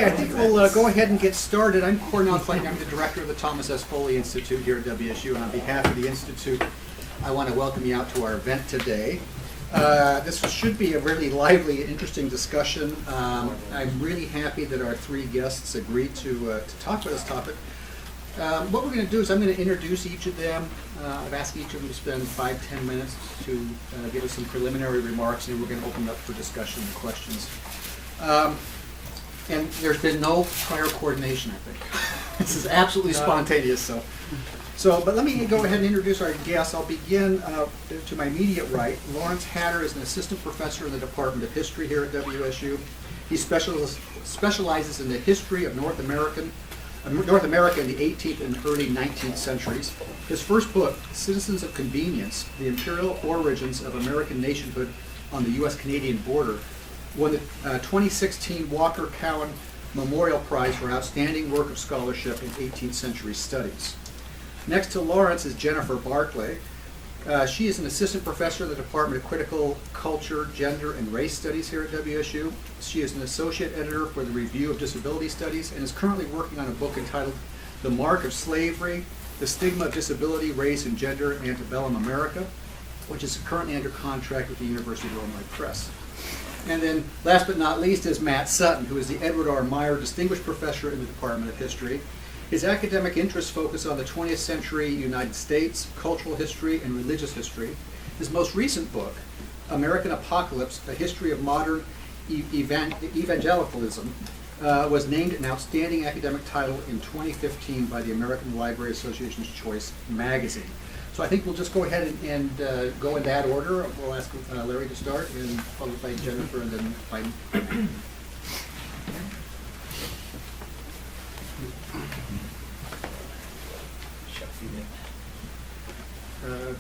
Okay, I think we'll go ahead and get started. I'm Cornell Clayton. I'm the director of the Thomas S. Foley Institute here at WSU, and on behalf of the Institute, I want to welcome you out to our event today. This should be a really lively, interesting discussion. I'm really happy that our three guests agreed to talk about this topic. What we're going to do is I'm going to introduce each of them. I've asked each of them to spend 5-10 minutes to give us some preliminary remarks, and then we're going to open it up for discussion and questions. And there's been no prior coordination, I think. This is absolutely spontaneous. But let me go ahead and introduce our guests. I'll begin to my immediate right. Lawrence Hatter is an assistant professor in the Department of History here at WSU. He specializes in the history of North America in the 18th and early 19th centuries. His first book, Citizens of Convenience, The Imperial Origins of American Nationhood on the U.S.-Canadian Border, won the 2016 Walker Cowan Memorial Prize for Outstanding Work of Scholarship in 18th Century Studies. Next to Lawrence is Jenifer Barclay. She is an assistant professor in the Department of Critical Culture, Gender, and Race Studies here at WSU. She is an associate editor for the Review of Disability Studies and is currently working on a book entitled The Mark of Slavery, The Stigma of Disability, Race, and Gender in Antebellum America, which is currently under contract with the University of Illinois Press. And then, last but not least, is Matt Sutton, who is the Edward R. Meyer Distinguished Professor in the Department of History. His academic interests focus on the 20th century United States, cultural history, and religious history. His most recent book, American Apocalypse, A History of Modern Evangelicalism, was named an outstanding academic title in 2015 by the American Library Association's Choice magazine. So I think we'll just go ahead and go in that order. We'll ask Larry to start, and followed by Jenifer, and then by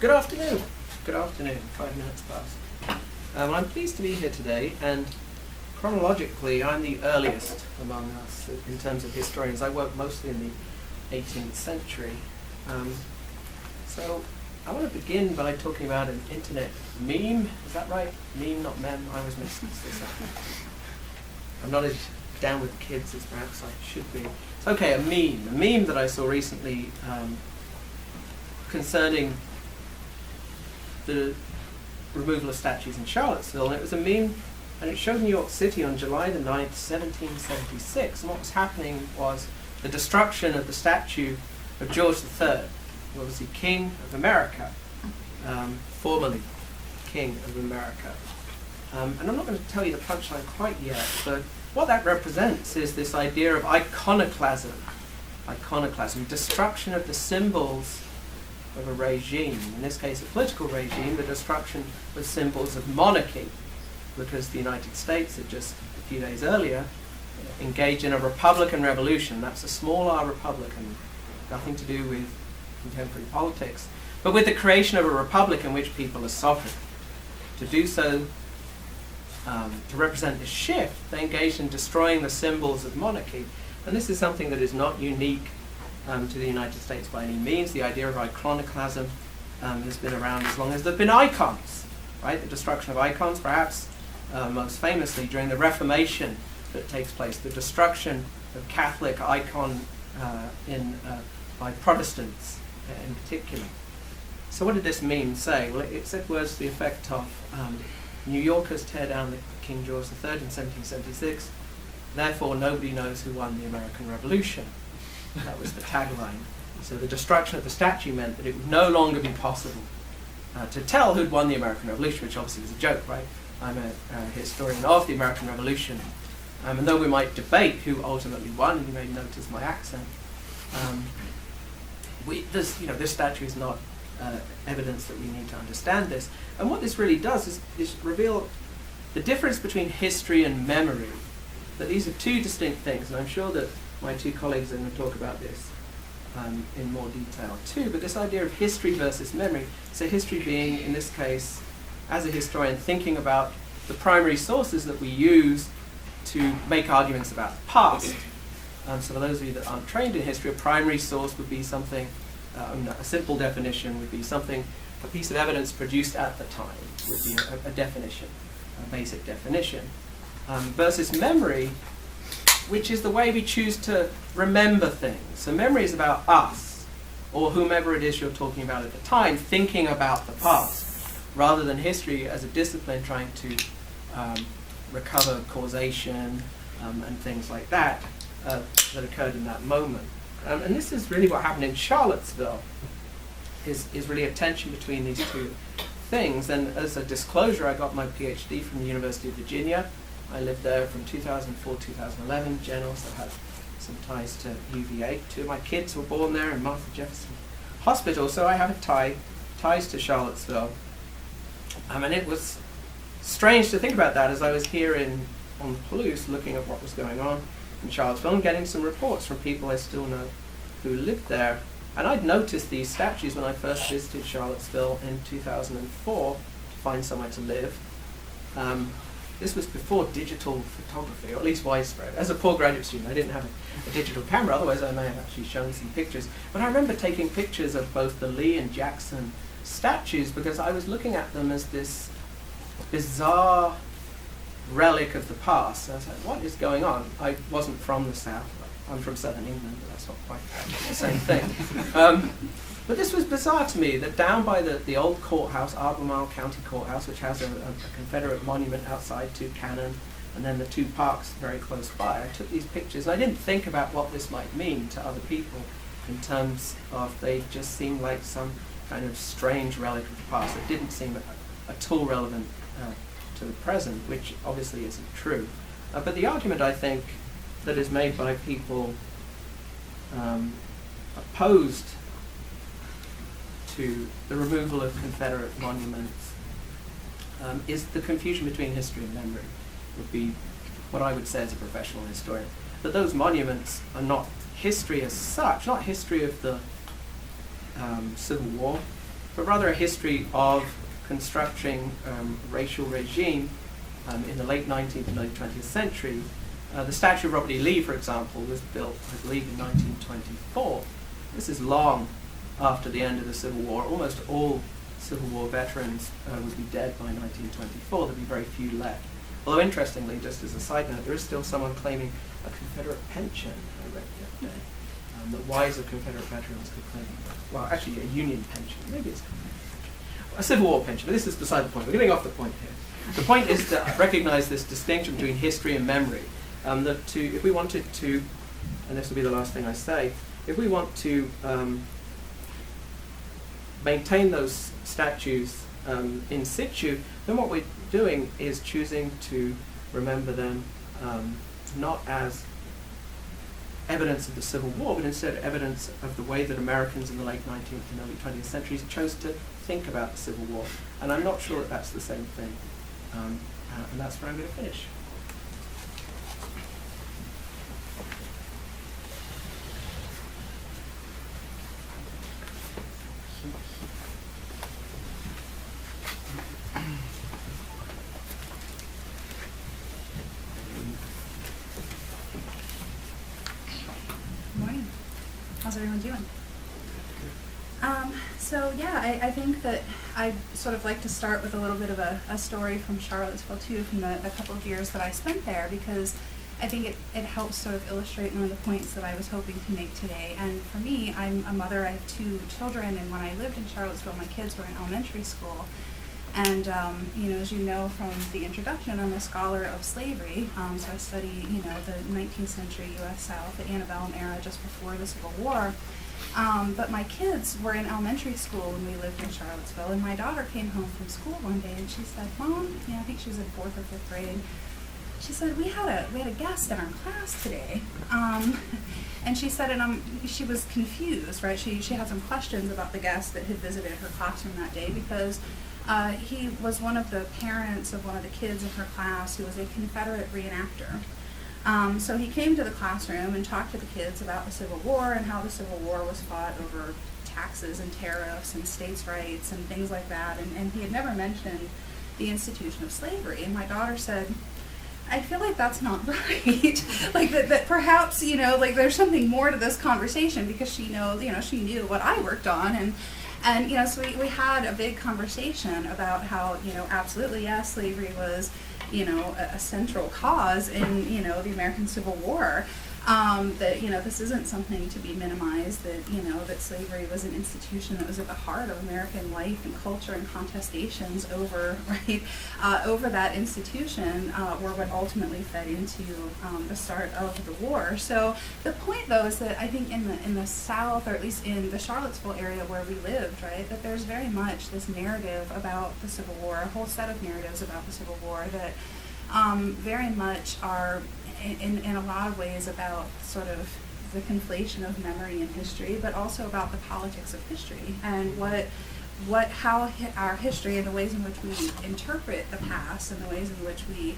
Good afternoon. Good afternoon. 5 minutes past. I'm pleased to be here today, and chronologically, I'm the earliest among us in terms of historians. I work mostly in the 18th century. So I want to begin by talking about an internet meme. Is that right? Meme, not mem. I always mix this up. I'm not as down with kids as perhaps I should be. Okay, a meme. A meme that I saw recently concerning the removal of statues in Charlottesville. And it was a meme, and it showed New York City on July the 9th, 1776. And what was happening was the destruction of the statue of George III, who was the King of America, formerly King of America. And I'm not going to tell you the punchline quite yet, but what that represents is this idea of iconoclasm. Iconoclasm, destruction of the symbols of a regime, in this case a political regime, the destruction of symbols of monarchy, because the United States had just a few days earlier engaged in a Republican revolution. That's a small r Republican, nothing to do with contemporary politics, but with the creation of a republic in which people are sovereign. To do so, to represent this shift, they engaged in destroying the symbols of monarchy. And this is something that is not unique to the United States by any means. The idea of iconoclasm has been around as long as there have been icons, right? The destruction of icons, perhaps most famously during the Reformation that takes place, the destruction of Catholic icon by Protestants in particular. So what did this meme say? Well, it said words to the effect of New Yorkers tear down the King George III in 1776, therefore nobody knows who won the American Revolution. That was the tagline. So the destruction of the statue meant that it would no longer be possible to tell who'd won the American Revolution, which obviously was a joke, right? I'm a historian of the American Revolution, and though we might debate who ultimately won, and you may notice my accent, this statue is not evidence that we need to understand this. And what this really does is reveal the difference between history and memory, that these are two distinct things, and I'm sure that my two colleagues are going to talk about this in more detail too, but this idea of history versus memory, so history being, in this case, as a historian, thinking about the primary sources that we use to make arguments about the past. So for those of you that aren't trained in history, a primary source would be something, a simple definition would be something, a piece of evidence produced at the time would be a definition, a basic definition. Versus memory which is the way we choose to remember things. So memory is about us, or whomever it is you're talking about at the time, thinking about the past, rather than history as a discipline trying to recover causation and things like that that occurred in that moment. And this is really what happened in Charlottesville, is really a tension between these two things. And as a disclosure, I got my PhD from the University of Virginia. I lived there from 2004 to 2011. Jen also had some ties to UVA. 2 of my kids were born there in Martha Jefferson Hospital, so I have ties to Charlottesville. And it was strange to think about that as I was here on the Palouse looking at what was going on in Charlottesville and getting some reports from people I still know who lived there. And I'd noticed these statues when I first visited Charlottesville in 2004 to find somewhere to live. This was before digital photography, or at least widespread. As a poor graduate student, I didn't have a digital camera, otherwise I may have actually shown some pictures. But I remember taking pictures of both the Lee and Jackson statues because I was looking at them as this bizarre relic of the past. I was like, what is going on? I wasn't from the South. I'm from southern England, but that's not quite the same thing. But this was bizarre to me, that down by the old courthouse, Albemarle County Courthouse, which has a Confederate monument outside to cannon, and then the 2 parks very close by, I took these pictures, and I didn't think about what this might mean to other people in terms of they just seemed like some kind of strange relic of the past. It didn't seem at all relevant to the present, which obviously isn't true. But the argument, I think, that is made by people opposed to the removal of Confederate monuments is the confusion between history and memory, would be what I would say as a professional historian. That those monuments are not history as such, not history of the Civil War, but rather a history of constructing racial regime in the late 19th and early 20th century. The statue of Robert E. Lee, for example, was built, I believe, in 1924. This is long after the end of the Civil War. Almost all Civil War veterans would be dead by 1924. There'd be very few left. Although, interestingly, just as a side note, there is still someone claiming a Confederate pension, I read the other day. That wiser Confederate veterans could claim, well, actually a Union pension. Maybe it's a Civil War pension, but this is beside the point. We're getting off the point here. The point is to recognize this distinction between history and memory. If we wanted to, and this will be the last thing I say, if we want to maintain those statues in situ, then what we're doing is choosing to remember them not as evidence of the Civil War, but instead evidence of the way that Americans in the late 19th and early 20th centuries chose to think about the Civil War. And I'm not sure that that's the same thing. And that's where I'm going to finish. How's everyone doing? I think that I'd sort of like to start with a little bit of a story from Charlottesville too, from the couple of years that I spent there, because I think it helps sort of illustrate one of the points that I was hoping to make today. And for me, I'm a mother, I have 2 children, and when I lived in Charlottesville, my kids were in elementary school. And, as you know from the introduction, I'm a scholar of slavery, so I study, the 19th century U.S. South, the antebellum era, just before the Civil War. But my kids were in elementary school when we lived in Charlottesville, and my daughter came home from school one day, and she said, "Mom," I think she was in 4th or 5th grade, she said, we had a guest in our class today. And she said, she was confused, right? She had some questions about the guest that had visited her classroom that day, because he was one of the parents of one of the kids in her class who was a Confederate reenactor. So he came to the classroom and talked to the kids about the Civil War and how the Civil War was fought over taxes and tariffs and states' rights and things like that. And he had never mentioned the institution of slavery. And my daughter said, I feel like that's not right. Like that perhaps, there's something more to this conversation, because she knew what I worked on. And so we had a big conversation about how, absolutely, yes, slavery was, a central cause in, the American Civil War. That, this isn't something to be minimized, that slavery was an institution that was at the heart of American life and culture, and contestations over that institution were what ultimately fed into the start of the war. So the point, though, is that I think in the South, or at least in the Charlottesville area where we lived, right, that there's very much this narrative about the Civil War, a whole set of narratives about the Civil War that very much are in a lot of ways about sort of the conflation of memory and history, but also about the politics of history and how our history and the ways in which we interpret the past and the ways in which we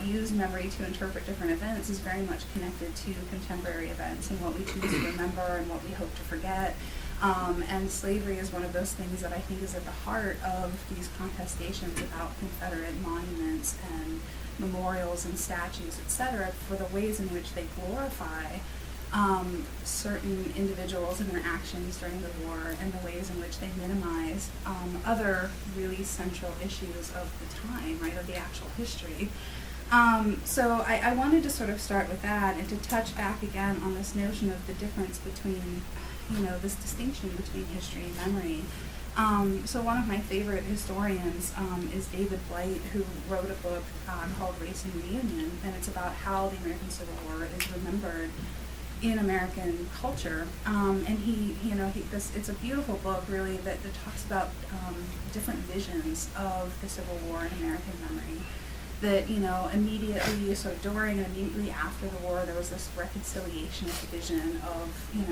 use memory to interpret different events is very much connected to contemporary events and what we choose to remember and what we hope to forget. And slavery is one of those things that I think is at the heart of these contestations about Confederate monuments and memorials and statues, etc., for the ways in which they glorify certain individuals and their actions during the war, and the ways in which they minimize other really central issues of the time, right, of the actual history. So I wanted to sort of start with that and to touch back again on this notion of the difference between, this distinction between history and memory. So one of my favorite historians is David Blight, who wrote a book called Race and Reunion, and it's about how the American Civil War is remembered in American culture. And it's a beautiful book, really, that talks about different visions of the Civil War in American memory. That, immediately, so during and immediately after the war, there was this reconciliationist vision of,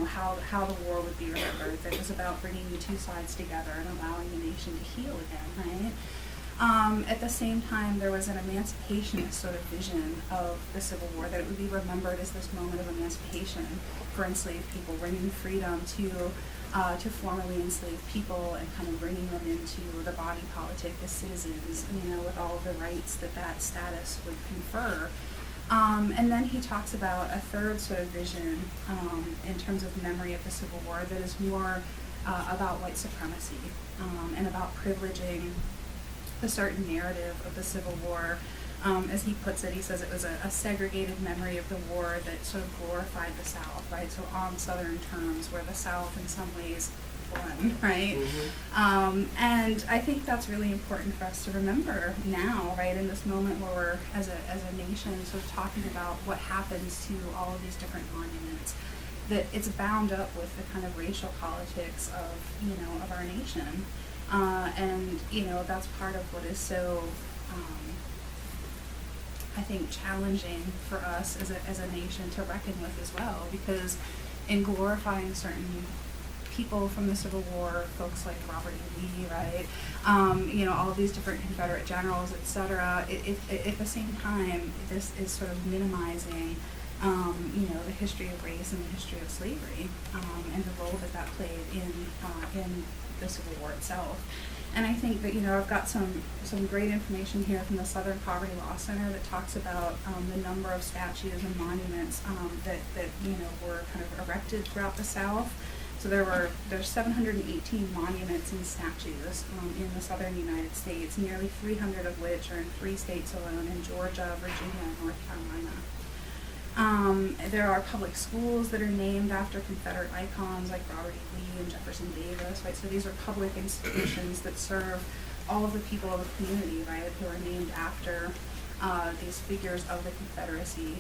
how the war would be remembered, that was about bringing the two sides together and allowing the nation to heal again, right? At the same time, there was an emancipationist sort of vision of the Civil War, that it would be remembered as this moment of emancipation for enslaved people, bringing freedom to formerly enslaved people and kind of bringing them into the body politic as citizens, with all of the rights that status would confer. And then he talks about a third sort of vision in terms of memory of the Civil War that is more about white supremacy and about privileging the certain narrative of the Civil War. As he puts it, he says it was a segregated memory of the war that sort of glorified the South, right? So on Southern terms, where the South in some ways won, right? Mm-hmm. And I think that's really important for us to remember now, right? In this moment where we're, as a nation, sort of talking about what happens to all of these different monuments, that it's bound up with the kind of racial politics of our nation. And that's part of what is so, I think, challenging for us as a nation to reckon with as well, because in glorifying certain people from the Civil War, folks like Robert E. Lee, right, all of these different Confederate generals, etc., at the same time, this is sort of minimizing, the history of race and the history of slavery, and the role that played in the Civil War itself. And I think that, I've got some great information here from the Southern Poverty Law Center that talks about the number of statues and monuments that were kind of erected throughout the South. So there's 718 monuments and statues in the southern United States, nearly 300 of which are in 3 states alone, in Georgia, Virginia, and North Carolina. There are public schools that are named after Confederate icons like Robert E. Lee and Jefferson Davis, right? So these are public institutions that serve all of the people of the community, right, who are named after these figures of the Confederacy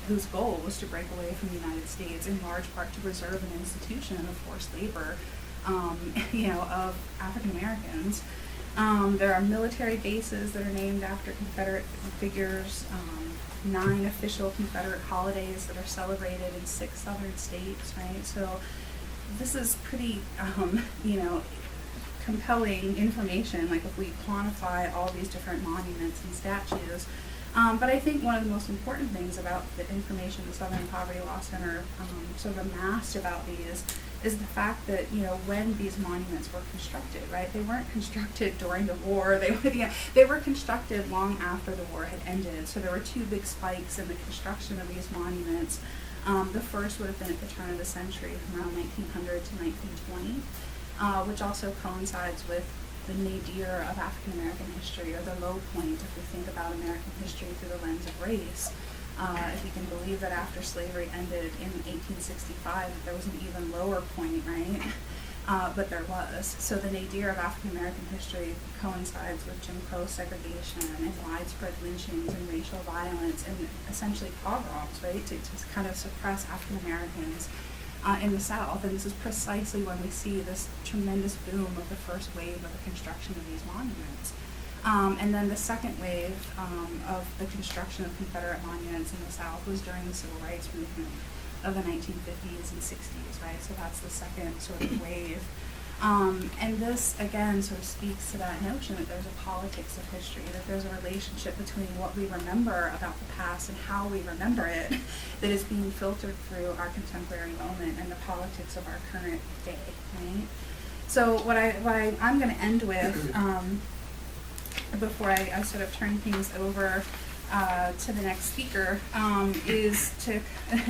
whose goal was to break away from the United States, in large part to preserve an institution of forced labor, of African Americans. There are military bases that are named after Confederate figures, 9 official Confederate holidays that are celebrated in 6 southern states, right? So this is pretty, compelling information, like if we quantify all these different monuments and statues. But I think one of the most important things about the information the Southern Poverty Law Center sort of amassed about these is the fact that, when these monuments were constructed, right? They weren't constructed during the war. They were constructed long after the war had ended. So there were 2 big spikes in the construction of these monuments. The first would have been at the turn of the century, from around 1900 to 1920, which also coincides with the nadir of African American history, or the low point if we think about American history through the lens of race. If we can believe that after slavery ended in 1865, there was an even lower point, right? But there was. So the nadir of African American history coincides with Jim Crow segregation and widespread lynchings and racial violence and essentially pogroms, right, to kind of suppress African Americans in the South. And this is precisely when we see this tremendous boom of the first wave of the construction of these monuments. And then the second wave of the construction of Confederate monuments in the South was during the Civil Rights Movement of the 1950s and 60s, right? So that's the second sort of wave. And this, again, sort of speaks to that notion that there's a politics of history, that there's a relationship between what we remember about the past and how we remember it that is being filtered through our contemporary moment and the politics of our current day, right? So what I'm going to end with, before I sort of turn things over to the next speaker, is to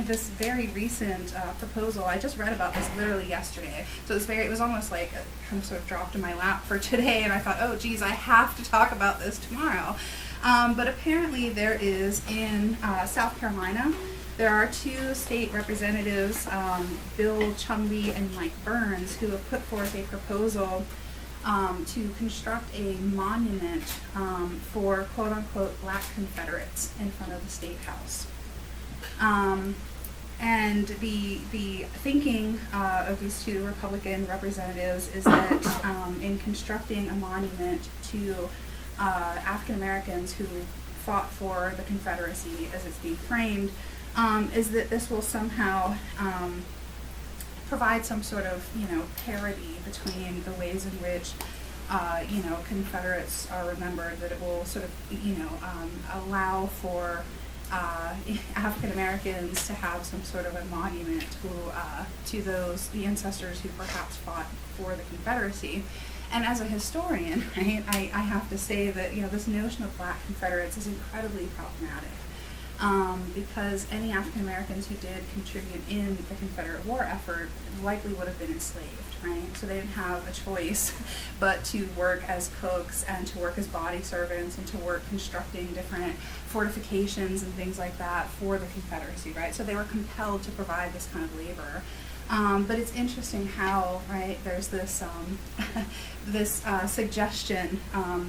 this very recent proposal. I just read about this literally yesterday, so it was almost like kind of sort of dropped in my lap for today, and I thought, oh geez, I have to talk about this tomorrow. But apparently there is in South Carolina, there are two state representatives, Bill Chumley and Mike Burns, who have put forth a proposal to construct a monument for quote-unquote Black Confederates in front of the State House. And the thinking of these two Republican representatives is that in constructing a monument to African Americans who fought for the Confederacy, as it's being framed, is that this will somehow provide some sort of, parity between the ways in which, Confederates are remembered, that it will sort of, allow for African Americans to have some sort of a monument to the ancestors who perhaps fought for the Confederacy. And as a historian, right, I have to say that, this notion of Black Confederates is incredibly problematic. Because any African Americans who did contribute in the Confederate war effort likely would have been enslaved, right? So they didn't have a choice but to work as cooks and to work as body servants and to work constructing different fortifications and things like that for the Confederacy, right? So they were compelled to provide this kind of labor. But it's interesting how, right, there's this this suggestion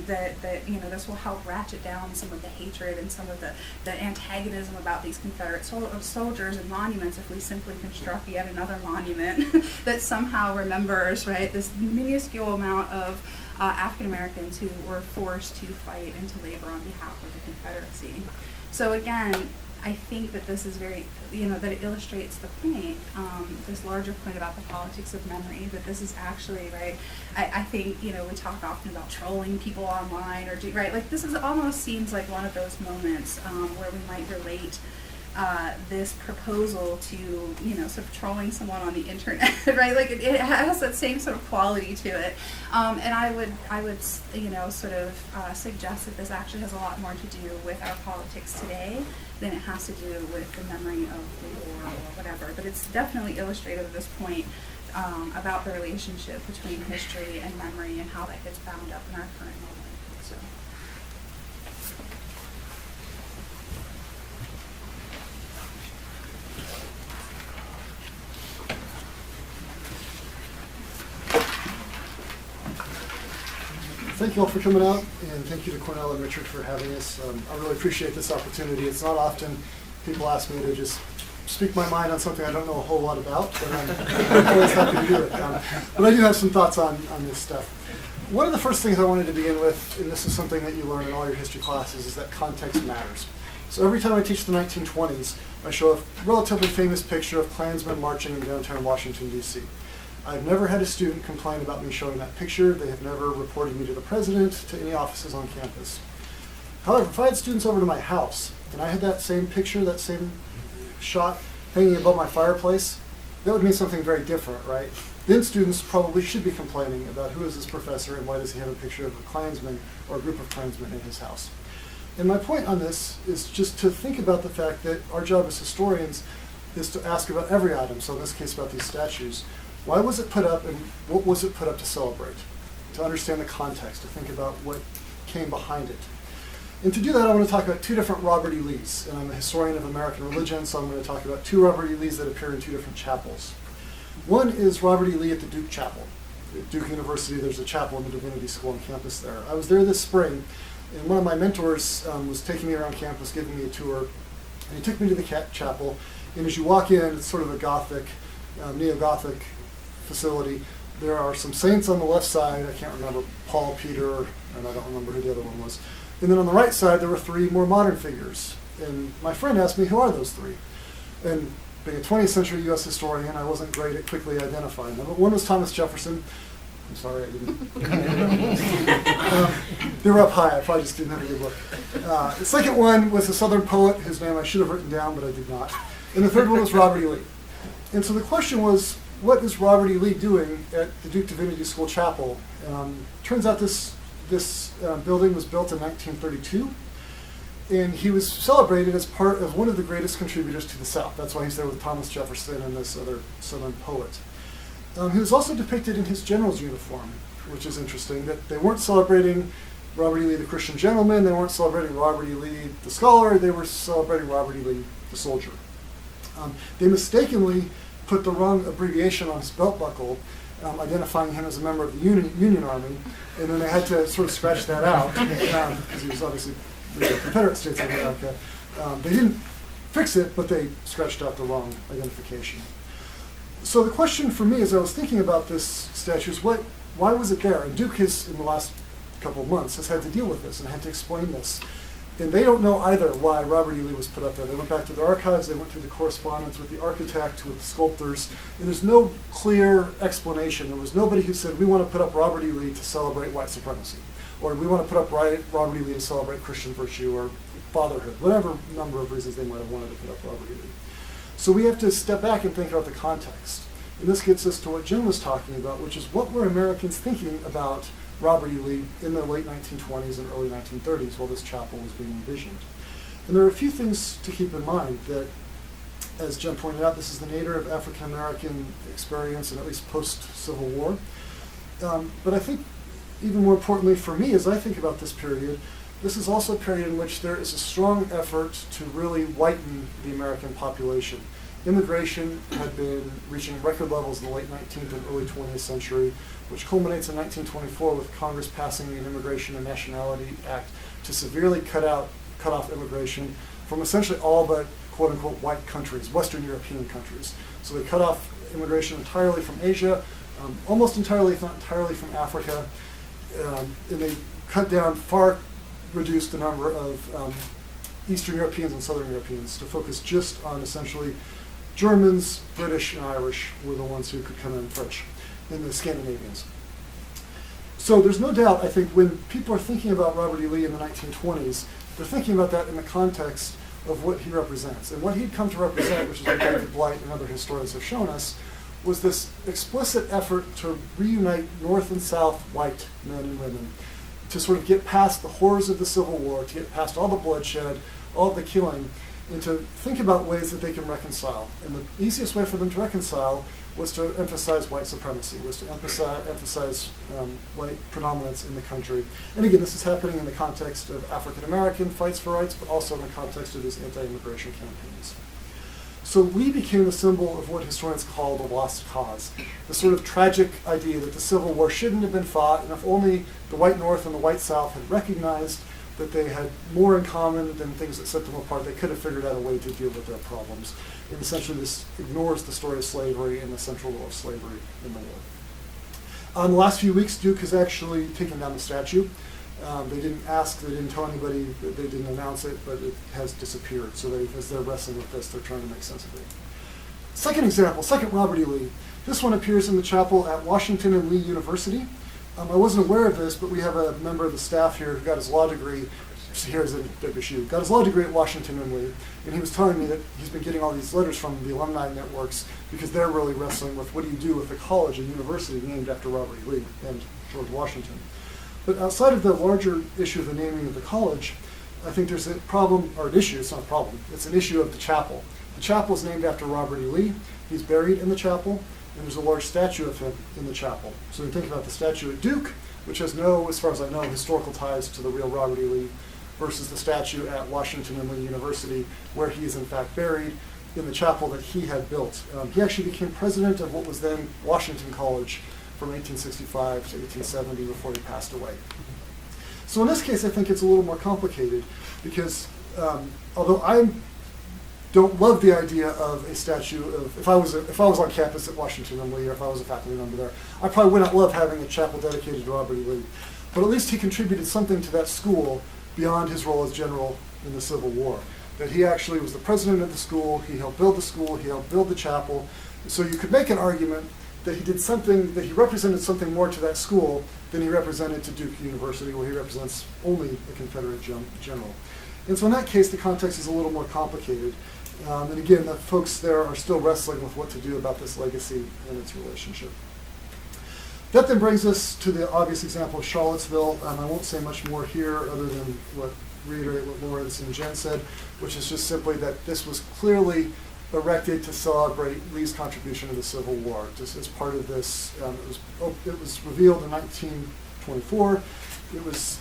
that this will help ratchet down some of the hatred and some of the antagonism about these Confederate soldiers and monuments if we simply construct yet another monument that somehow remembers, right, this minuscule amount of African Americans who were forced to fight and to labor on behalf of the Confederacy. So again, I think that this is very, that it illustrates the point, this larger point about the politics of memory, that this is actually, right, I think, we talk often about trolling people online, right, like this almost seems like one of those moments where we might relate this proposal to, sort of trolling someone on the internet, right, like it has that same sort of quality to it, and I would sort of suggest that this actually has a lot more to do with our politics today than it has to do with the memory of the war or whatever, but it's definitely illustrative at this point about the relationship between history and memory and how that gets bound up in our current moment, so. Thank you all for coming out, and thank you to Cornell and Richard for having us. I really appreciate this opportunity. It's not often people ask me to just speak my mind on something I don't know a whole lot about, but I'm always happy to do it. But I do have some thoughts on this stuff. One of the first things I wanted to begin with, and this is something that you learn in all your history classes, is that context matters. So every time I teach the 1920s, I show a relatively famous picture of Klansmen marching in downtown Washington, D.C. I've never had a student complain about me showing that picture. They have never reported me to the president, to any offices on campus. However, if I had students over to my house and I had that same picture, that same shot hanging above my fireplace, that would mean something very different, right? Then students probably should be complaining about who is this professor and why does he have a picture of a Klansman or a group of Klansmen in his house. And my point on this is just to think about the fact that our job as historians is to ask about every item, so in this case about these statues. Why was it put up and what was it put up to celebrate? to understand the context, to think about what came behind it. And to do that, I want to talk about two different Robert E. Lees. And I'm a historian of American religion, so I'm going to talk about two Robert E. Lees that appear in two different chapels. One is Robert E. Lee at the Duke Chapel. At Duke University, there's a chapel in the Divinity School on campus there. I was there this spring, and one of my mentors was taking me around campus, giving me a tour, and he took me to the chapel. And as you walk in, it's sort of a Gothic, neo-Gothic facility. There are some saints on the left side. I can't remember, Paul, Peter, and I don't remember who the other one was. And then on the right side, there were three more modern figures. And my friend asked me, who are those three? And being a 20th century U.S. historian, I wasn't great at quickly identifying them. But one was Thomas Jefferson. I'm sorry, I didn't. They were up high. I probably just didn't have a good look. The second one was a Southern poet whose name I should have written down, but I did not. And the third one was Robert E. Lee. And so the question was, what is Robert E. Lee doing at the Duke Divinity School Chapel? Turns out this building was built in 1932, and he was celebrated as part of one of the greatest contributors to the South. That's why he's there with Thomas Jefferson and this other Southern poet. He was also depicted in his general's uniform, which is interesting, that they weren't celebrating Robert E. Lee, the Christian gentleman, they weren't celebrating Robert E. Lee, the scholar, they were celebrating Robert E. Lee, the soldier. They mistakenly put the wrong abbreviation on his belt buckle, identifying him as a member of the Union Army, and then they had to sort of scratch that out, because he was obviously the Confederate States of America. They didn't fix it, but they scratched out the wrong identification. So the question for me as I was thinking about this statue is why was it there? And Duke has, in the last couple of months, has had to deal with this and had to explain this. And they don't know either why Robert E. Lee was put up there. They went back to the archives, they went through the correspondence with the architect, with the sculptors, and there's no clear explanation. There was nobody who said, we want to put up Robert E. Lee to celebrate white supremacy, or we want to put up Robert E. Lee to celebrate Christian virtue or fatherhood, whatever number of reasons they might have wanted to put up Robert E. Lee. So we have to step back and think about the context. And this gets us to what Jim was talking about, which is what were Americans thinking about Robert E. Lee in the late 1920s and early 1930s while this chapel was being envisioned. And there are a few things to keep in mind that, as Jim pointed out, this is the nadir of African American experience, and at least post-Civil War. But I think even more importantly for me, as I think about this period, this is also a period in which there is a strong effort to really whiten the American population. Immigration had been reaching record levels in the late 19th and early 20th century, which culminates in 1924 with Congress passing the Immigration and Nationality Act to severely cut off immigration from essentially all but quote-unquote white countries, Western European countries. So they cut off immigration entirely from Asia, almost entirely, if not entirely, from Africa, and they cut down, reduced the number of Eastern Europeans and Southern Europeans to focus just on essentially Germans, British, and Irish were the ones who could come in French, and the Scandinavians. So there's no doubt, I think, when people are thinking about Robert E. Lee in the 1920s, they're thinking about that in the context of what he represents. And what he'd come to represent, which is what David Blight and other historians have shown us, was this explicit effort to reunite North and South white men and women, to sort of get past the horrors of the Civil War, to get past all the bloodshed, all the killing, and to think about ways that they can reconcile. And the easiest way for them to reconcile was to emphasize white supremacy, was to emphasize white predominance in the country. And again, this is happening in the context of African American fights for rights, but also in the context of these anti-immigration campaigns. So Lee became a symbol of what historians call the lost cause, the sort of tragic idea that the Civil War shouldn't have been fought, and if only the white North and the white South had recognized that they had more in common than things that set them apart, they could have figured out a way to deal with their problems. And essentially this ignores the story of slavery and the central role of slavery in the war. In the last few weeks, Duke has actually taken down the statue. They didn't ask, they didn't tell anybody, they didn't announce it, but it has disappeared. So as they're wrestling with this, they're trying to make sense of it. Second example, second Robert E. Lee. This one appears in the chapel at Washington and Lee University. I wasn't aware of this, but we have a member of the staff here who got his law degree, here's a big issue, got his law degree at Washington and Lee, and he was telling me that he's been getting all these letters from the alumni networks because they're really wrestling with what do you do with a college and university named after Robert E. Lee and George Washington. But outside of the larger issue of the naming of the college, I think there's a problem, or an issue, it's not a problem, it's an issue of the chapel. The chapel is named after Robert E. Lee. He's buried in the chapel, and there's a large statue of him in the chapel. So when you think about the statue at Duke, which has no, as far as I know, historical ties to the real Robert E. Lee, versus the statue at Washington and Lee University, where he is in fact buried in the chapel that he had built. He actually became president of what was then Washington College from 1865 to 1870 before he passed away. So in this case, I think it's a little more complicated because although I don't love the idea of a statue of, if I was on campus at Washington and Lee, or if I was a faculty member there, I probably would not love having a chapel dedicated to Robert E. Lee. But at least he contributed something to that school beyond his role as general in the Civil War. That he actually was the president of the school, he helped build the school, he helped build the chapel. So you could make an argument that he did something, that he represented something more to that school than he represented to Duke University, where he represents only a Confederate general. And so in that case, the context is a little more complicated. And again, the folks there are still wrestling with what to do about this legacy and its relationship. That then brings us to the obvious example of Charlottesville. I won't say much more here other than reiterate what Lawrence and Jen said, which is just simply that this was clearly erected to celebrate Lee's contribution to the Civil War. Just as part of this, it was revealed in 1924. It was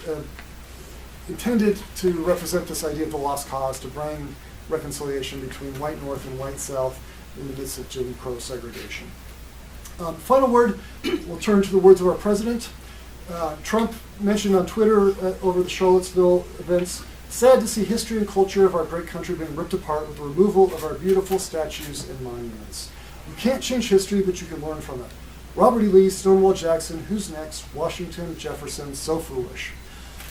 intended to represent this idea of the lost cause, to bring reconciliation between white North and white South in the midst of Jim Crow segregation. Final word, we'll turn to the words of our president. Trump mentioned on Twitter over the Charlottesville events, "Sad to see history and culture of our great country being ripped apart with the removal of our beautiful statues and monuments. You can't change history, but you can learn from it. Robert E. Lee, Stonewall Jackson, who's next? Washington, Jefferson, so foolish."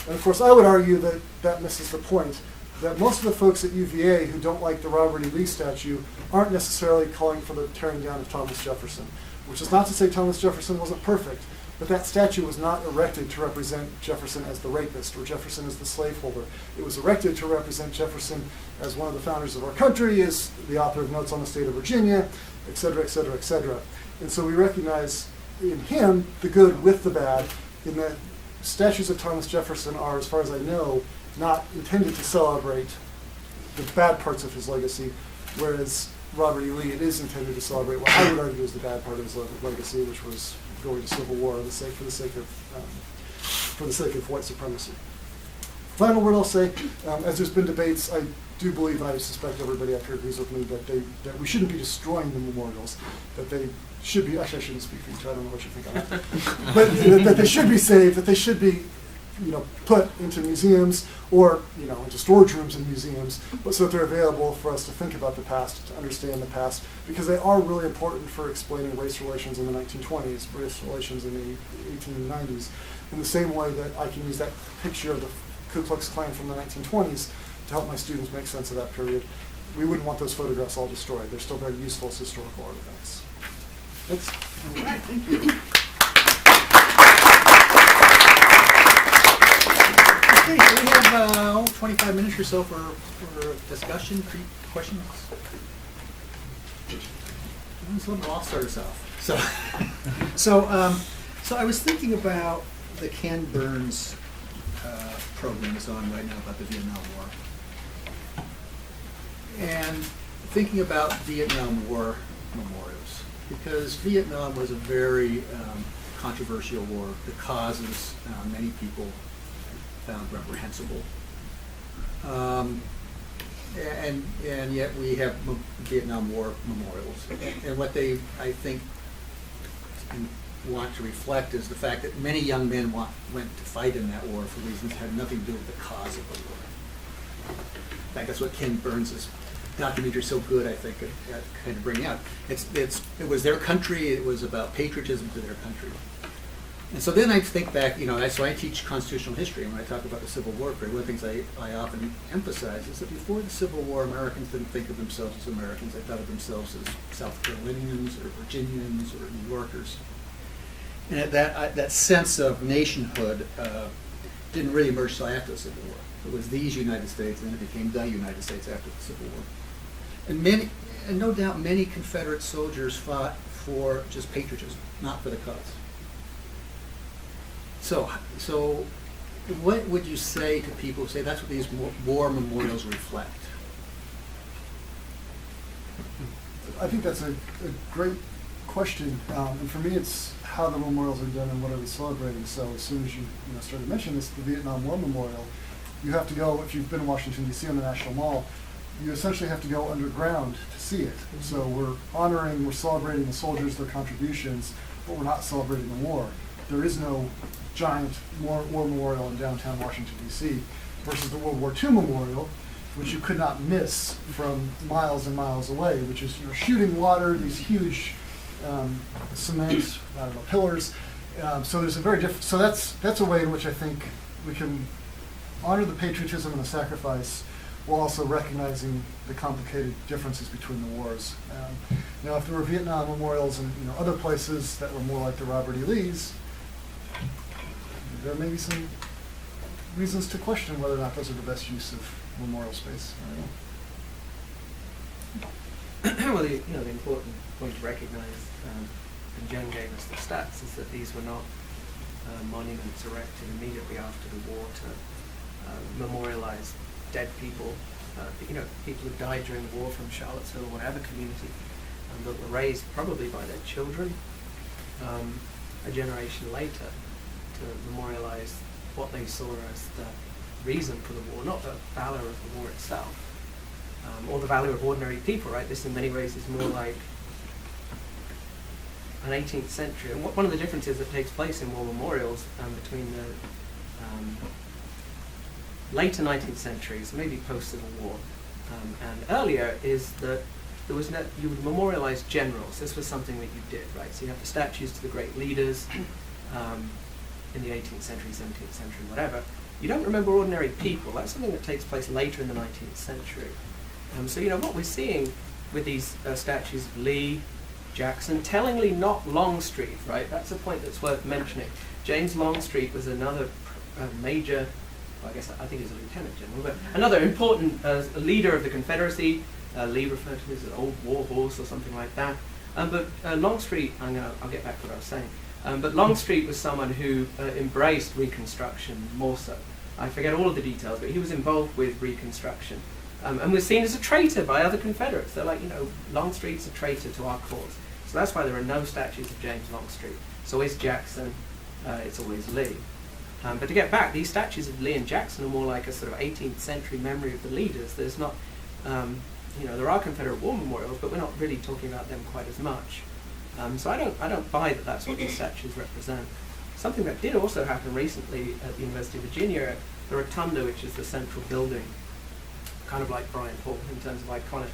And of course, I would argue that that misses the point, that most of the folks at UVA who don't like the Robert E. Lee statue aren't necessarily calling for the tearing down of Thomas Jefferson, which is not to say Thomas Jefferson wasn't perfect, but that statue was not erected to represent Jefferson as the rapist or Jefferson as the slaveholder. It was erected to represent Jefferson as one of the founders of our country, as the author of Notes on the State of Virginia, et cetera, et cetera, et cetera. And so we recognize in him the good with the bad, in that statues of Thomas Jefferson are, as far as I know, not intended to celebrate the bad parts of his legacy, whereas Robert E. Lee, it is intended to celebrate what I would argue is the bad part of his legacy, which was going to civil war for the sake of white supremacy. Final word I'll say, as there's been debates, I do believe, and I suspect everybody up here agrees with me, that we shouldn't be destroying the memorials, that they should be, actually I shouldn't speak for you, I don't know what you think on that, but that they should be saved, that they should be put into museums or, into storage rooms in museums, but so that they're available for us to think about the past, to understand the past, because they are really important for explaining race relations in the 1920s, race relations in the 1890s, in the same way that I can use that picture of the Ku Klux Klan from the 1920s to help my students make sense of that period. We wouldn't want those photographs all destroyed. They're still very useful as historical artifacts. Thanks. All right, thank you. Okay, so we have 25 minutes or so for discussion, questions. Let's let Ross start us off. So I was thinking about the Ken Burns program that's on right now about the Vietnam War, and thinking about Vietnam War memorials, because Vietnam was a very controversial war. The causes many people found reprehensible, and yet we have Vietnam War memorials. And what they, I think, want to reflect is the fact that many young men went to fight in that war for reasons that had nothing to do with the cause of the war. In fact, that's what Ken Burns' documentary is so good, I think, at kind of bringing out. It was their country. It was about patriotism to their country. And so then I think back, so I teach constitutional history, and when I talk about the Civil War period, one of the things I often emphasize is that before the Civil War, Americans didn't think of themselves as Americans. They thought of themselves as South Carolinians or Virginians or New Yorkers. And that sense of nationhood didn't really emerge until after the Civil War. It was these United States, and then it became the United States after the Civil War. And no doubt many Confederate soldiers fought for just patriotism, not for the cause. So what would you say to people who say that's what these war memorials reflect? I think that's a great question, and for me it's how the memorials are done and what are we celebrating. So as soon as you started mentioning this, the Vietnam War Memorial, you have to go, if you've been in Washington, D.C. on the National Mall, you essentially have to go underground to see it. So we're celebrating the soldiers, their contributions, but we're not celebrating the war. There is no giant war memorial in downtown Washington, D.C. versus the World War II Memorial, which you could not miss from miles and miles away, which is shooting water, these huge cement, pillars. So there's a very different. So that's a way in which I think we can honor the patriotism and the sacrifice, while also recognizing the complicated differences between the wars. Now, if there were Vietnam memorials in other places that were more like the Robert E. Lee's, there may be some reasons to question whether or not those are the best use of memorial space. I don't know. Well, the important point to recognise, and Jen gave us the stats, is that these were not monuments erected immediately after the war to memorialise dead people, people who died during the war from Charlottesville or whatever community, that were raised probably by their children a generation later to memorialise what they saw as the reason for the war, not the valour of the war itself, or the value of ordinary people, right? This in many ways is more like an 18th century. And one of the differences that takes place in war memorials between the later 19th centuries, maybe post-Civil War, and earlier, is that there was you would memorialize generals. This was something that you did, right? So you have the statues to the great leaders in the 18th century, 17th century, whatever. You don't remember ordinary people. That's something that takes place later in the 19th century. So what we're seeing with these statues of Lee, Jackson, tellingly not Longstreet, right? That's a point that's worth mentioning. James Longstreet was another major, well, I guess I think he's a lieutenant general, but another important leader of the Confederacy. Lee referred to him as an old war horse or something like that. But Longstreet, I'll get back to what I was saying. But Longstreet was someone who embraced Reconstruction more so. I forget all of the details, but he was involved with Reconstruction. And was seen as a traitor by other Confederates. They're like, Longstreet's a traitor to our cause. So that's why there are no statues of James Longstreet. It's always Jackson, it's always Lee. But to get back, these statues of Lee and Jackson are more like a sort of 18th century memory of the leaders. There's not, there are Confederate war memorials, but we're not really talking about them quite as much. So I don't buy that that's what these statues represent. Something that did also happen recently at the University of Virginia, the Rotunda, which is the central building, kind of like Bryant Hall in terms of iconic.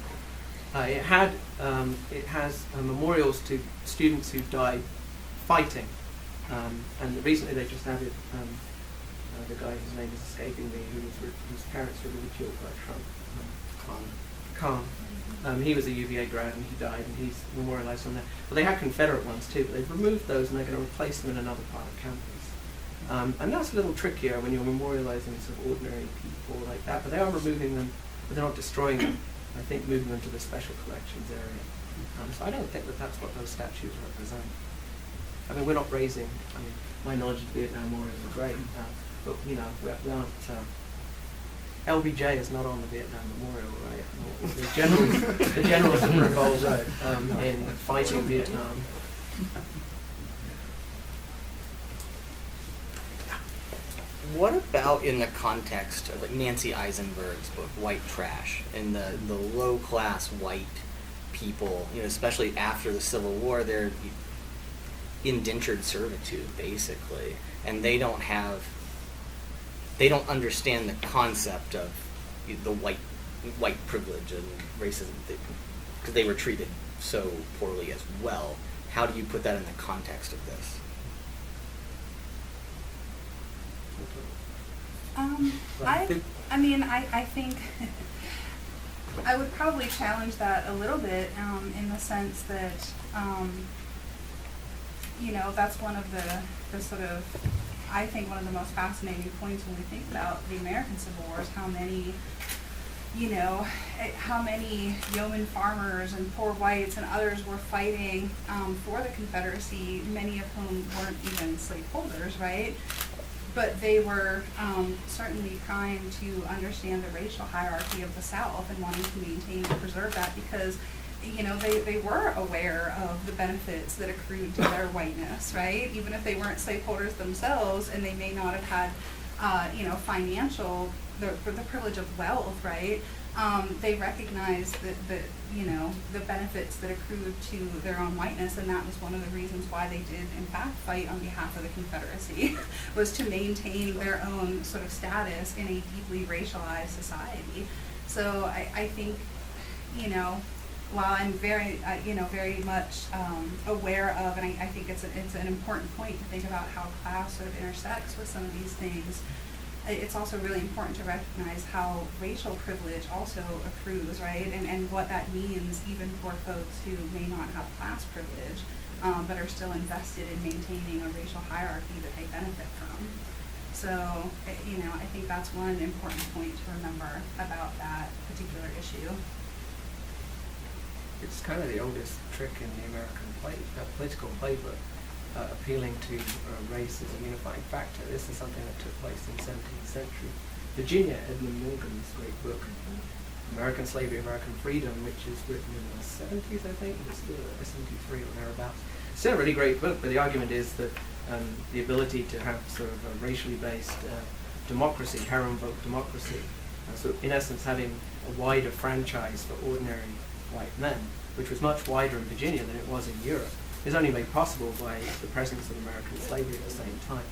It has memorials to students who died fighting, and recently they just added the guy whose name is escaping me, whose parents were ridiculed by Trump. Khan. He was a UVA grad and he died, and he's memorialized on there. But they had Confederate ones too, but they've removed those and they're going to replace them in another part of campus. And that's a little trickier when you're memorializing sort of ordinary people like that, but they are removing them, but they're not destroying them. I think moving them to the special collections area. So I don't think that that's what those statues represent. I mean, we're not raising, my knowledge of the Vietnam War is great, but we aren't, LBJ is not on the Vietnam Memorial, right? The generals that were involved in fighting Vietnam. What about in the context of like Nancy Eisenberg's book, White Trash, and the low-class white people, especially after the Civil War, they're indentured servitude, basically, and they don't understand the concept of the white privilege and racism, because they were treated so poorly as well. How do you put that in the context of this? I think I would probably challenge that a little bit in the sense that, that's one of the sort of, I think one of the most fascinating points when we think about the American Civil War is how many yeoman farmers and poor whites and others were fighting for the Confederacy, many of whom weren't even slaveholders, right? But they were certainly trying to understand the racial hierarchy of the South and wanting to maintain and preserve that, because they were aware of the benefits that accrued to their whiteness, right? Even if they weren't slaveholders themselves, and they may not have had, financial, the privilege of wealth, right? They recognized that the benefits that accrued to their own whiteness, and that was one of the reasons why they did, in fact, fight on behalf of the Confederacy, was to maintain their own sort of status in a deeply racialized society. So I think, while I'm very, very much aware of, and I think it's an important point to think about how class sort of intersects with some of these things, it's also really important to recognize how racial privilege also accrues, right? And what that means even for folks who may not have class privilege, but are still invested in maintaining a racial hierarchy that they benefit from. So, I think that's one important point to remember about that particular issue. It's kind of the oldest trick in the American political playbook, appealing to race as a unifying factor. This is something that took place in the 17th century. Virginia, Edmund Morgan's great book, American Slavery, American Freedom, which is written in the 70s, I think. It's still 73 or thereabouts. It's still a really great book, but the argument is that the ability to have sort of a racially based democracy, harem vote democracy, so in essence having a wider franchise for ordinary white men, which was much wider in Virginia than it was in Europe, is only made possible by the presence of American slavery at the same time.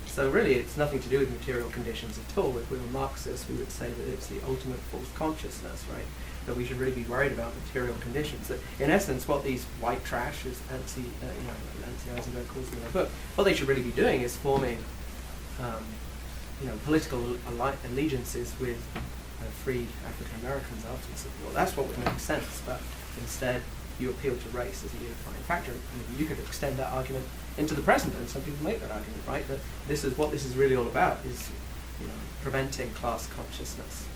So really it's nothing to do with material conditions at all. If we were Marxists, we would say that it's the ultimate false consciousness, right? That we should really be worried about material conditions. That in essence what these white trash, as Nancy Eisenberg calls them in her book, what they should really be doing is forming political allegiances with free African Americans after the Civil War. That's what would make sense, but instead you appeal to race as a unifying factor. You could extend that argument into the present, and some people make that argument, right? That this is what this is really all about, is preventing class consciousness.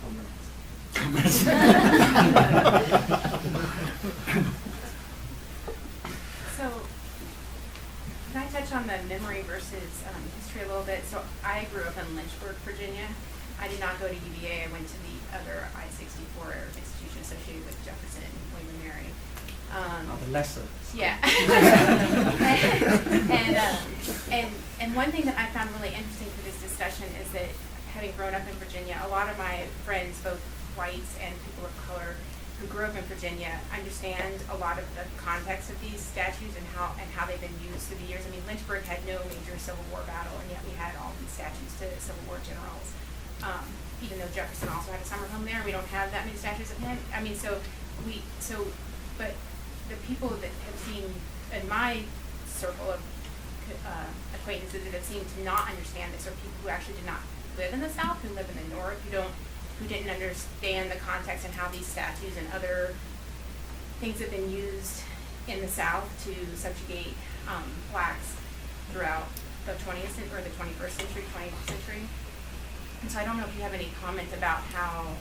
Comrades. So, can I touch on the memory versus history a little bit? So, I grew up in Lynchburg, Virginia. I did not go to UVA. I went to the other I-64 institution associated with Jefferson and William and Mary. The lesser. Yeah. and one thing that I found really interesting for this discussion is that, having grown up in Virginia, a lot of my friends, both whites and people of color who grew up in Virginia, understand a lot of the context of these statues and how they've been used through the years. I mean, Lynchburg had no major Civil War battle, and yet we had all these statues to Civil War generals. Even though Jefferson also had a summer home there, we don't have that many statues of him. I mean, but the people that have seen in my circle of acquaintances that have seemed to not understand this are people who actually did not live in the South, who live in the North, who didn't understand the context and how these statues and other things have been used in the South to subjugate blacks throughout the 20th or the 21st century, 20th century. And so I don't know if you have any comment about how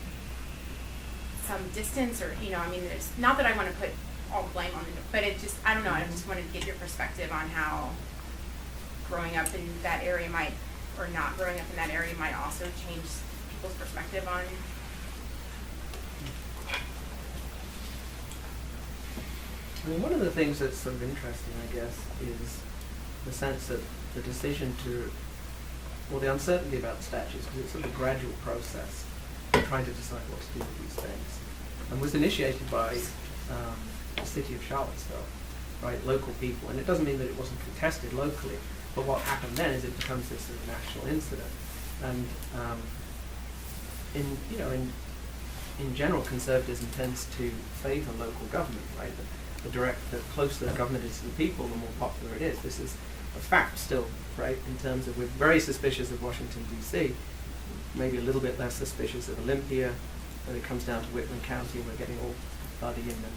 some distance, or there's not that I want to put all the blame on it, but it just, I don't know, I just wanted to get your perspective on how growing up in that area might, or not growing up in that area might also change people's perspective on. I mean, one of the things that's sort of interesting, I guess, is the sense that the decision the uncertainty about the statues, because it's sort of a gradual process of trying to decide what to do with these things, and was initiated by the city of Charlottesville, right, local people, and it doesn't mean that it wasn't contested locally, but what happened then is it becomes this sort of national incident, and in general, conservatism tends to favour local government, right? The closer the government is to the people, the more popular it is. This is a fact still, right? In terms of, we're very suspicious of Washington D.C., maybe a little bit less suspicious of Olympia. When it comes down to Whitman County, we're getting all bloody in them.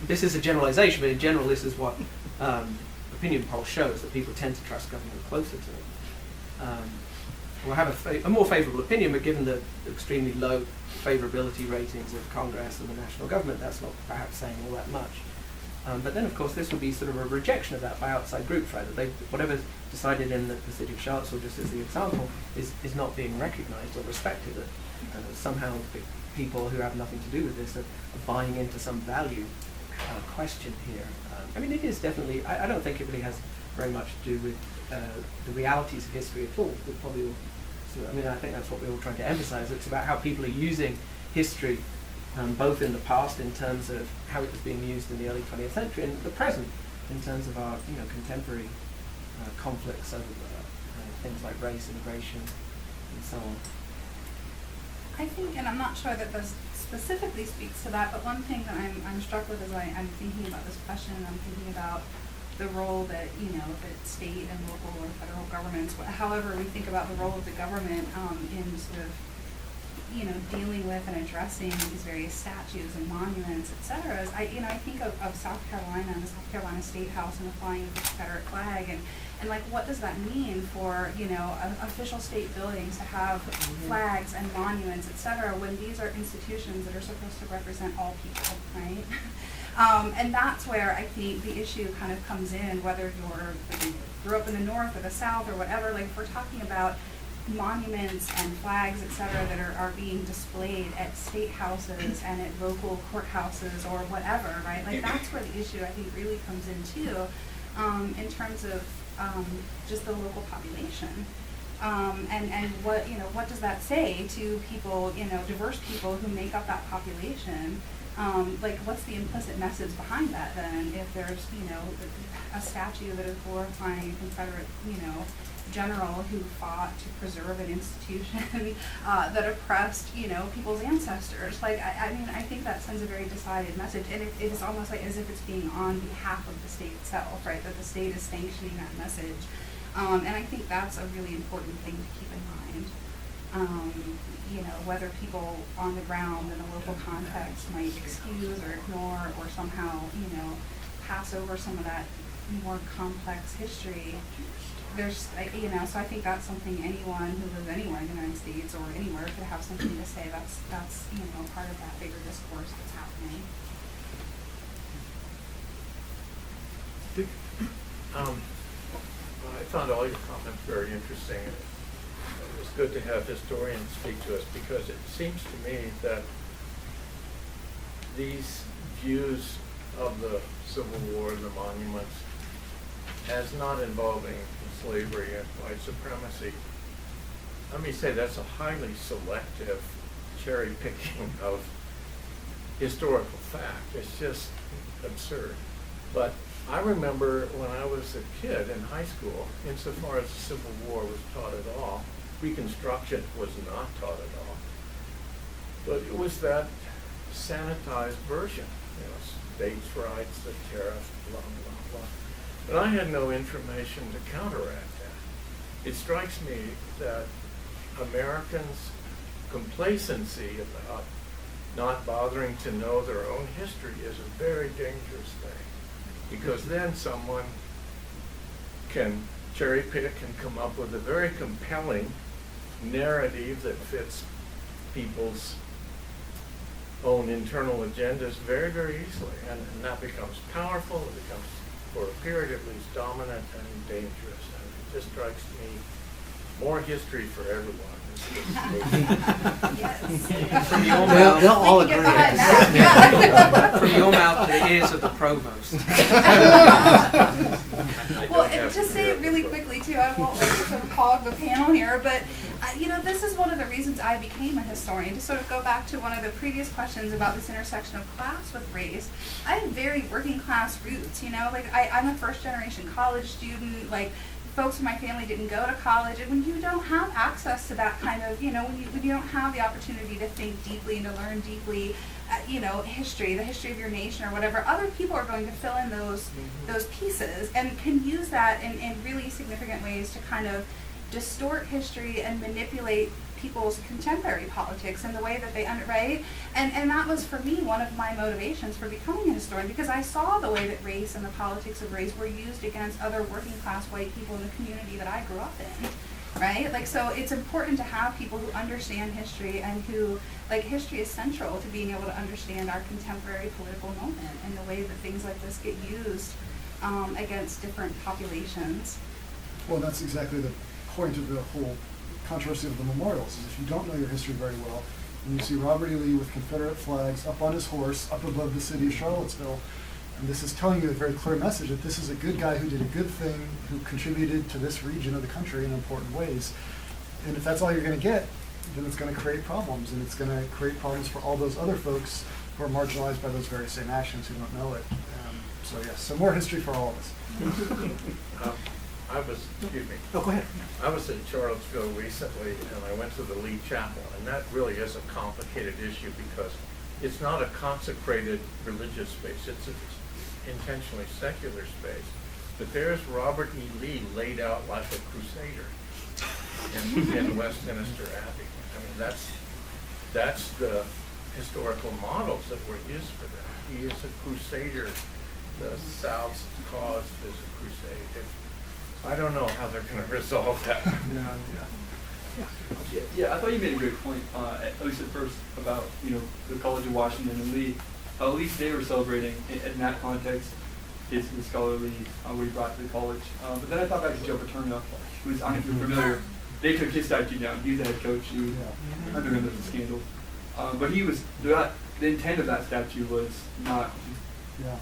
This is a generalization, but in general, this is what opinion polls shows, that people tend to trust government closer to them. Will have a more favourable opinion, but given the extremely low favourability ratings of Congress and the national government, that's not perhaps saying all that much. But then, of course, this would be sort of a rejection of that by outside groups, right? That whatever's decided in the city of Charlottesville, just as the example, is not being recognised or respected. That somehow people who have nothing to do with this are buying into some value question here. I mean, it is definitely, I don't think it really has very much to do with the realities of history at all. We probably all, so, I mean, I think that's what we're all trying to emphasize. It's about how people are using history, both in the past in terms of how it was being used in the early 20th century, and the present in terms of our, contemporary conflicts over things like race, immigration, and so on. I think, and I'm not sure that this specifically speaks to that, but one thing that I'm struck with as I'm thinking about this question, and I'm thinking about the role that, that state and local or federal governments, however we think about the role of the government in sort of, dealing with and addressing these various statues and monuments, et cetera. I think of South Carolina and the South Carolina State House and the flying of the Confederate flag, and like, what does that mean for, official state buildings to have flags and monuments, et cetera, when these are institutions that are supposed to represent all people, right? And that's where I think the issue kind of comes in, whether you grew up in the North or the South or whatever. Like, if we're talking about monuments and flags, et cetera, that are being displayed at state houses and at local courthouses or whatever, right? Like, that's where the issue, I think, really comes in too, in terms of just the local population. And what does that say to people, diverse people who make up that population? Like, what's the implicit message behind that then? If there's, a statue that is glorifying a Confederate, general who fought to preserve an institution that oppressed, people's ancestors. Like, I mean, I think that sends a very decided message, and it is almost like as if it's being on behalf of the state itself, right? That the state is sanctioning that message. And I think that's a really important thing to keep in mind. Whether people on the ground in a local context might excuse or ignore or somehow, pass over some of that more complex history. There's, so I think that's something anyone who lives anywhere in the United States or anywhere could have something to say. That's part of that bigger discourse that's happening. I found all your comments very interesting. It was good to have historians speak to us, because it seems to me that these views of the Civil War and the monuments as not involving slavery and white supremacy, let me say that's a highly selective cherry picking of historical fact. It's just absurd. But I remember when I was a kid in high school, insofar as the Civil War was taught at all, Reconstruction was not taught at all. But it was that sanitized version, states' rights, the tariff, blah, blah, blah. But I had no information to counteract that. It strikes me that Americans' complacency about not bothering to know their own history is a very dangerous thing, because then someone can cherry pick and come up with a very compelling narrative that fits people's own internal agendas very, very easily, and that becomes powerful. It becomes, for a period at least, dominant and dangerous. And it just strikes me, more history for everyone. Yes. From your mouth, They'll all We can agree. get behind that. from your mouth to the ears of the provost. Well, and to say it really quickly too, I won't sort of hog the panel here, but this is one of the reasons I became a historian. To sort of go back to one of the previous questions about this intersection of class with race, I have very working class roots. I'm a first generation college student. Like, folks in my family didn't go to college, and when you don't have access to that kind of, when you don't have the opportunity to think deeply and to learn deeply, history, the history of your nation or whatever, other people are going to fill in those pieces and can use that in really significant ways to kind of distort history and manipulate people's contemporary politics and the way that they right? And that was, for me, one of my motivations for becoming a historian, because I saw the way that race and the politics of race were used against other working class white people in the community that I grew up in, right? Like, so it's important to have people who understand history and who, history is central to being able to understand our contemporary political moment and the way that things like this get used against different populations. Well, that's exactly the point of the whole controversy of the memorials, is if you don't know your history very well, And you see Robert E. Lee with Confederate flags up on his horse, up above the city of Charlottesville. And this is telling you a very clear message that this is a good guy who did a good thing, who contributed to this region of the country in important ways. And if that's all you're going to get, then it's going to create problems. And it's going to create problems for all those other folks who are marginalized by those very same actions who don't know it. So yes, so more history for all of us. Excuse me. Oh, go ahead. I was in Charlottesville recently, and I went to the Lee Chapel, and that really is a complicated issue because it's not a consecrated religious space. It's an intentionally secular space. But there's Robert E. Lee laid out like a crusader in Westminster Abbey. I mean, that's the historical models that were used for that. He is a crusader. The South's cause is a crusade. I don't know how they're going to resolve that. Yeah, I thought you made a great point, at least at first, about the College of Washington and Lee. At least they were celebrating in that context the scholarly what he brought to the college. But then I thought back to Joe Paterno, who was, I don't know if you're familiar. They took his statue down. He was the head coach. Under him, there was a scandal. But he was the intent of that statue was not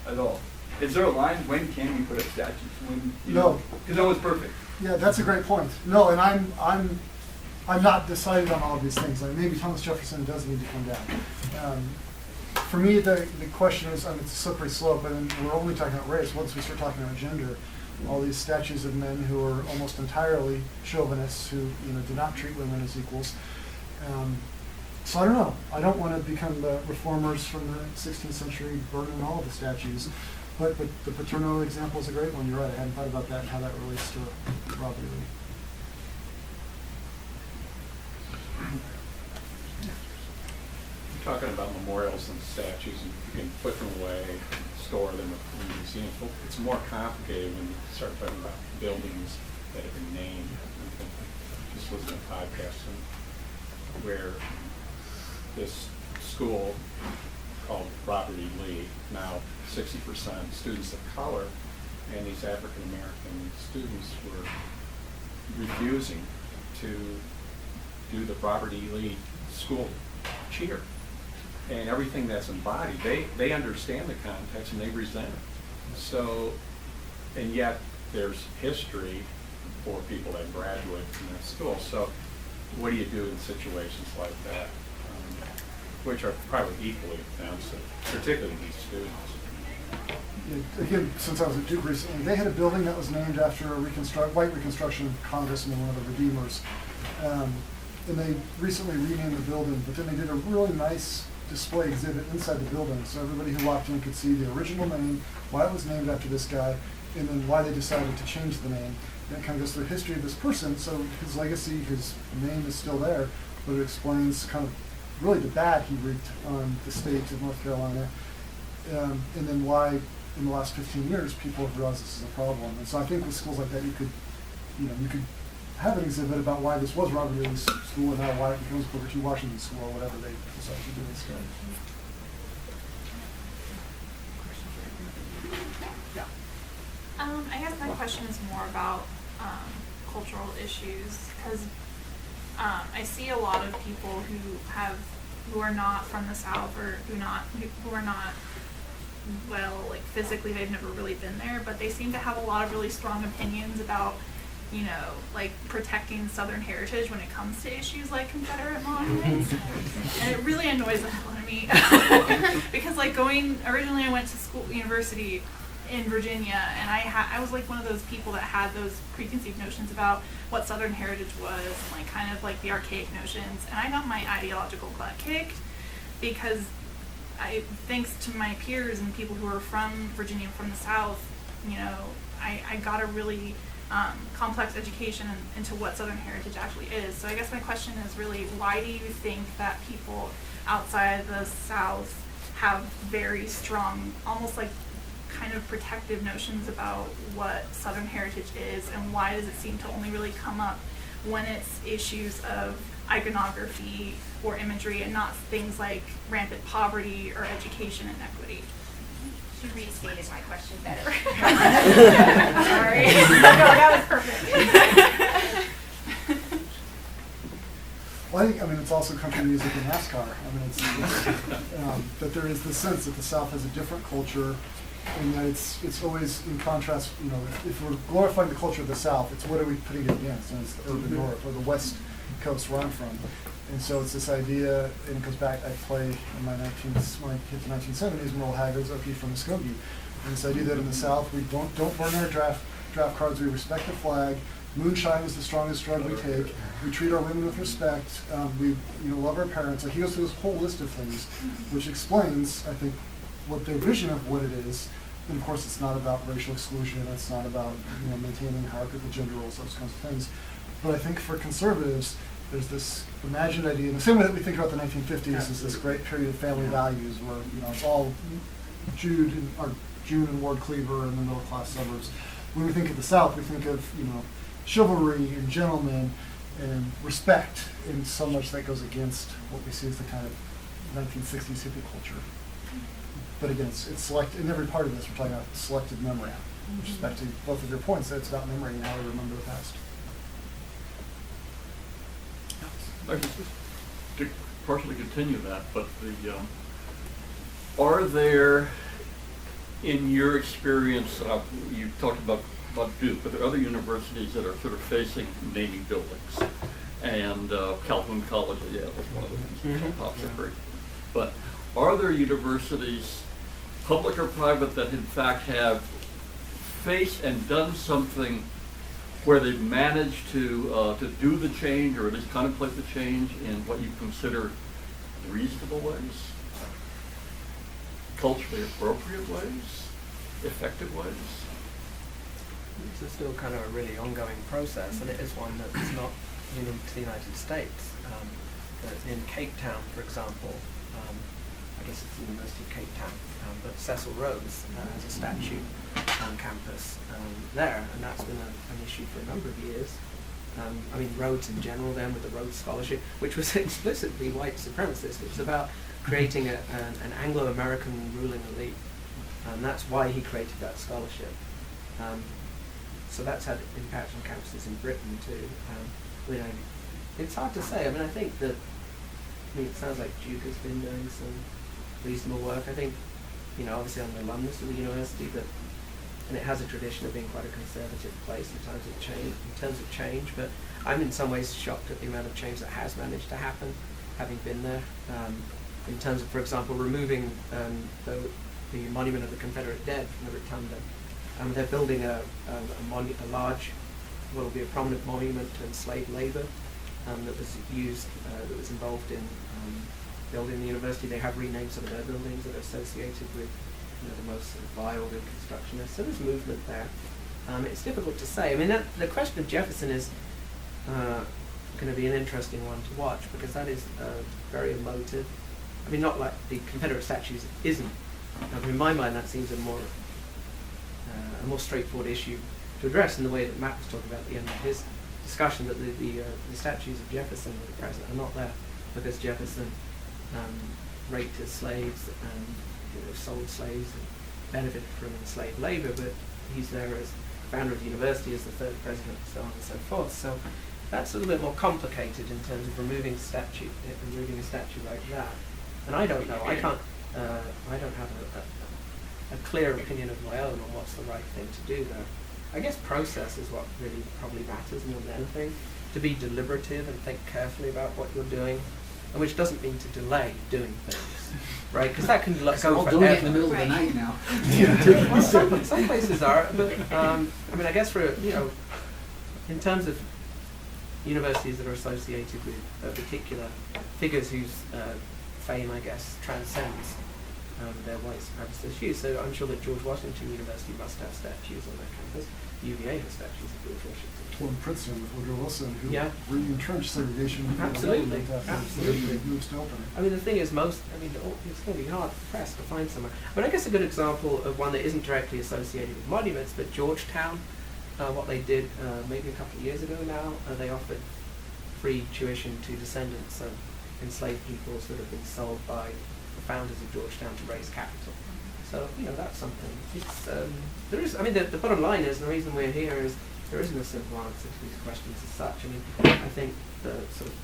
at all. Is there a line? When can we put up statues? When No, because no one's perfect. Yeah, that's a great point. No, and I'm not decided on all of these things. Like maybe Thomas Jefferson does need to come down. For me, the question is, it's a slippery slope, and we're only talking about race. Once we start talking about gender, all these statues of men who are almost entirely chauvinists, who do not treat women as equals. So I don't know. I don't want to become the reformers from the 16th century burning all of the statues. But the Paterno example is a great one. You're right. I hadn't thought about that and how that relates to Robert E. Lee. You're talking about memorials and statues, and you can put them away, store them in museums. Well, it's more complicated when you start talking about buildings that have been named. Just listening to a podcast where this school called Robert E. Lee, now 60% students of color, and these African American students were refusing to do the Robert E. Lee school cheer. And everything that's embodied, they understand the context and they resent it. So, and yet there's history for people that graduate from that school. So what do you do in situations like that? Which are probably equally offensive, particularly these students. Again, since I was at Duke recently, they had a building that was named after a white Reconstruction congressman, one of the Redeemers. And they recently renamed the building, but then they did a really nice display exhibit inside the building, so everybody who walked in could see the original name, why it was named after this guy, and then why they decided to change the name. And it kind of goes through the history of this person, so his legacy, his name is still there, but it explains kind of really the bad he wreaked on the state of North Carolina, and then why in the last 15 years people have realized this is a problem. And so I think with schools like that, you could have an exhibit about why this was Robert E. Lee's school and now why it becomes Booker T. Washington School or whatever they decide to do instead. I guess my question is more about cultural issues, because I see a lot of people who are not from the South, or who are not like physically, they've never really been there, but they seem to have a lot of really strong opinions about like protecting Southern heritage when it comes to issues like Confederate monuments. And it really annoys the hell out of me. Because originally I went to university in Virginia, and I was like one of those people that had those preconceived notions about what Southern heritage was, and like kind of like the archaic notions, and I got my ideological butt kicked because thanks to my peers and people who are from Virginia, from the South, I got a really complex education into what Southern heritage actually is. So I guess my question is really, why do you think that people outside the South have very strong, almost like kind of protective notions about what Southern heritage is, and why does it seem to only really come up when it's issues of iconography or imagery and not things like rampant poverty or education inequity? She restated my question better. Sorry. No, that was perfect. Well, I mean, it's also country music and NASCAR. I mean, it's that there is the sense that the South has a different culture, and that it's always in contrast. You know, if we're glorifying the culture of the South, it's what are we putting it against? And it's the urban North or the West Coast where I'm from. And so it's this idea, and it goes back. I play in my when I hit the 1970s, Merle Haggard's "Okie from Muskogee," and this idea that in the South we don't burn our draft cards. We respect the flag. Moonshine is the strongest drug we take. We treat our women with respect. We love our parents. Like he goes through this whole list of things, which explains, I think, what their vision of what it is. And of course, it's not about racial exclusion. It's not about maintaining hierarchical gender roles, those kinds of things. But I think for conservatives, there's this imagined idea, in the same way that we think about the 1950s as this great period of family values, where it's all June and Ward Cleaver and the middle class suburbs. When we think of the South, we think of chivalry and gentlemen and respect, and so much that goes against what we see as the kind of 1960s hippie culture. But again, it's select in every part of this. We're talking about selective memory, with respect to both of your points. That it's about memory and how we remember the past. To partially continue that, but are there, in your experience, you talked about Duke, but there are other universities that are sort of facing naming buildings, and Calhoun College, yeah, that's one of the things that pops up very. But are there universities, public or private, that in fact have faced and done something where they've managed to do the change, or at least contemplate the change in what you consider reasonable ways, culturally appropriate ways, effective ways? It's still kind of a really ongoing process, and it is one that's not unique to the United States. In Cape Town, for example, I guess it's the University of Cape Town, but Cecil Rhodes has a statue on campus there, and that's been an issue for a number of years. I mean, Rhodes in general then, with the Rhodes Scholarship, which was explicitly white supremacist. It was about creating an Anglo-American ruling elite, and that's why he created that scholarship. So that's had impact on campuses in Britain too. It's hard to say. I mean, I think that, it sounds like Duke has been doing some reasonable work. I think, obviously I'm an alumnus of the university, and it has a tradition of being quite a conservative place in terms of change, but I'm in some ways shocked at the amount of change that has managed to happen, having been there. In terms of, for example, removing the monument of the Confederate dead from the Rotunda. They're building a large, what will be a prominent monument to enslaved labor that was involved in building the university. They have renamed some of their buildings that are associated with the most sort of vile Reconstructionists. So there's movement there. It's difficult to say. I mean, the question of Jefferson is going to be an interesting one to watch, because that is very emotive. I mean, not like the Confederate statues isn't. In my mind, that seems a more straightforward issue to address, in the way that Matt was talking about at the end of his discussion, that the statues of Jefferson that are present are not there because Jefferson raped his slaves and sold slaves and benefited from enslaved labor, but he's there as founder of the university, as the third president, so on and so forth. So that's a little bit more complicated in terms of removing a statue like that. And I don't know. I don't have a clear opinion of my own on what's the right thing to do there. I guess process is what really probably matters more than anything. To be deliberative and think carefully about what you're doing, and which doesn't mean to delay doing things, right? Because that can go forever. Doing it in the middle of the night now. Well, some places are, but I mean, I guess in terms of universities that are associated with particular figures whose fame, I guess, transcends their white supremacist issues. So I'm sure that George Washington University must have statues on their campus. UVA has statues of George Washington. Well, in Princeton with Woodrow Wilson, who really entrenched segregation. Absolutely. Absolutely. Moves to open it. I mean, the thing is, it's going to be hard pressed to find somewhere. But I guess a good example of one that isn't directly associated with monuments, but Georgetown, what they did maybe a couple of years ago now, they offered free tuition to descendants of enslaved peoples that have been sold by the founders of Georgetown to raise capital. So, that's something. It's there is. I mean, the bottom line is, and the reason we're here is there isn't a simple answer to these questions as such. I mean, I think the sort of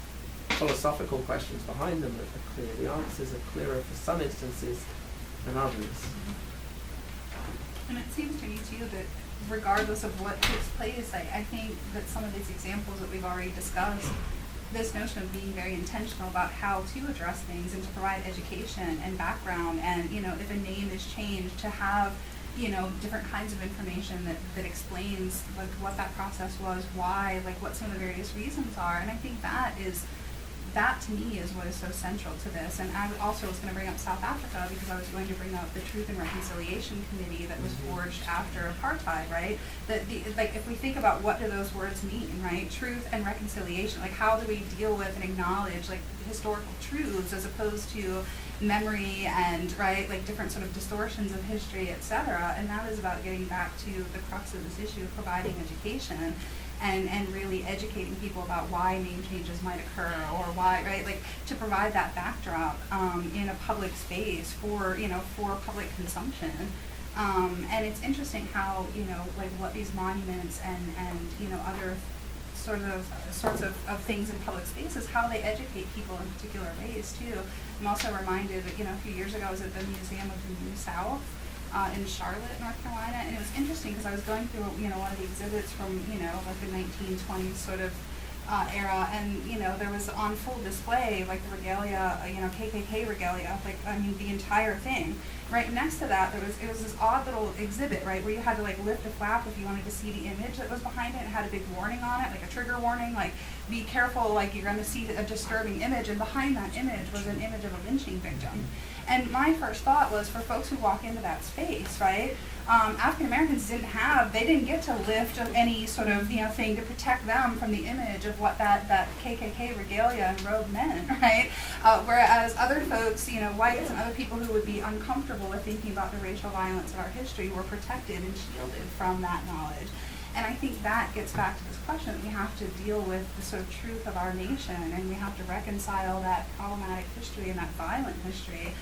philosophical questions behind them that are clear. The answers are clearer for some instances than others. And it seems to me too that regardless of what takes place, I think that some of these examples that we've already discussed, this notion of being very intentional about how to address things and to provide education and background, and if a name is changed, to have different kinds of information that explains like what that process was, why, like what some of the various reasons are. And I think that to me is what is so central to this. And I also was going to bring up South Africa because I was going to bring up the Truth and Reconciliation Committee that was forged after apartheid, right? Like if we think about what do those words mean, right? Truth and reconciliation, like how do we deal with and acknowledge like historical truths as opposed to memory and, right, like different sort of distortions of history, etc. And that is about getting back to the crux of this issue of providing education and really educating people about why name changes might occur, or why, right, like to provide that backdrop in a public space for public consumption. And it's interesting how, like what these monuments and other sorts of things in public spaces, how they educate people in particular ways too. I'm also reminded that, a few years ago I was at the Museum of the New South in Charlotte, North Carolina, and it was interesting because I was going through, one of the exhibits from, like the 1920s sort of era, and, there was on full display, like the regalia, KKK regalia, the entire thing. Right next to that, it was this odd little exhibit, right, where you had to like lift a flap if you wanted to see the image that was behind it. It had a big warning on it, like a trigger warning, like be careful, like you're going to see a disturbing image. And behind that image was an image of a lynching victim. And my first thought was, for folks who walk into that space, right, African Americans didn't get to lift any sort of thing to protect them from the image of what that KKK regalia and robe meant, right? Whereas other folks, whites and other people who would be uncomfortable with thinking about the racial violence of our history were protected and shielded from that knowledge. And I think that gets back to this question that we have to deal with the sort of truth of our nation, and we have to reconcile that problematic history and that violent history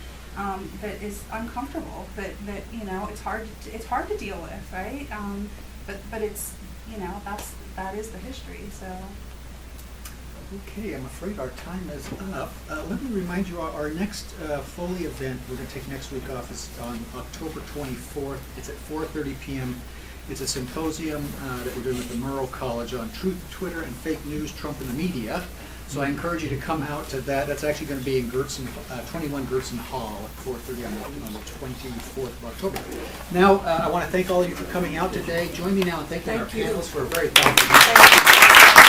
that is uncomfortable, that it's hard to deal with, right? But it's that is the history. So. Okay, I'm afraid our time is up. Let me remind you, our next Foley event we're going to take next week off is on October 24th. It's at 4:30 p.m. It's a symposium that we're doing with the Murrow College on truth, Twitter, and fake news, Trump and the media. So I encourage you to come out to that. That's actually going to be in 21 Gertson Hall at 4:30 on the 24th of October. Now, I want to thank all of you for coming out today. Join me now in thanking our panelists for a very thoughtful discussion.